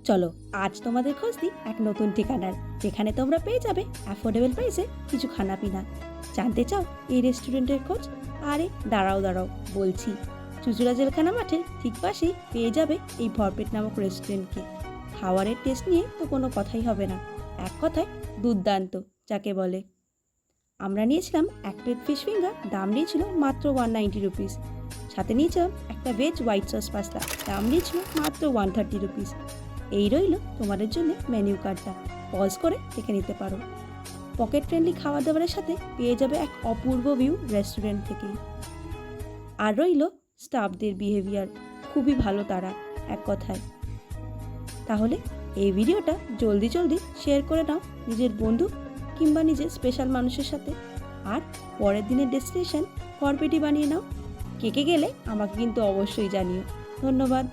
চলো আজ তোমাদের খোঁজ দিই এক নতুন ঠিকানার, যেখানে তোমরা পেয়ে যাবে অ্যাফোর্ডেবল প্রাইসে কিছু খানাপিনা। জানতে চাও এই রেস্টুরেন্টের খোঁজ? আরে দাঁড়াও দাঁড়াও, বলছি। চুঁচুড়া জেলখানা মাঠের ঠিক পাশেই পেয়ে যাবে এই ভরপেট নামক রেস্টুরেন্টকে। খাবারের টেস্ট নিয়ে তো কোনো কথাই হবে না, এক কথায় দুর্দান্ত যাকে বলে। আমরা নিয়েছিলাম এক প্লেট ফিশ ফিঙ্গার, দাম নিয়েছিল মাত্র 190 রুপিস। সাথে নিয়েছিলাম একটা ভেজ হোয়াইট সস পাস্তা, দাম নিয়েছিল মাত্র 130 রুপিস। এই রইল তোমাদের জন্য মেনু কার্ডটা, পজ করে দেখে নিতে পারো। পকেট ফ্রেন্ডলি খাবার দাবারের সাথে পেয়ে যাবে এক অপূর্ব ভিউ রেস্টুরেন্ট থেকেই। আর রইল স্টাফদের বিহেভিয়ার, খুবই ভালো তারা, এক কথায়। তাহলে এই ভিডিওটা জলদি জলদি শেয়ার করে নাও নিজের বন্ধু কিংবা নিজের স্পেশাল মানুষের সাথে। আর পরের দিনের ডেস্টিনেশন ভরপেটি বানিয়ে নাও। কে কে গেলে আমাকে কিন্তু অবশ্যই জানিও। ধন্যবাদ।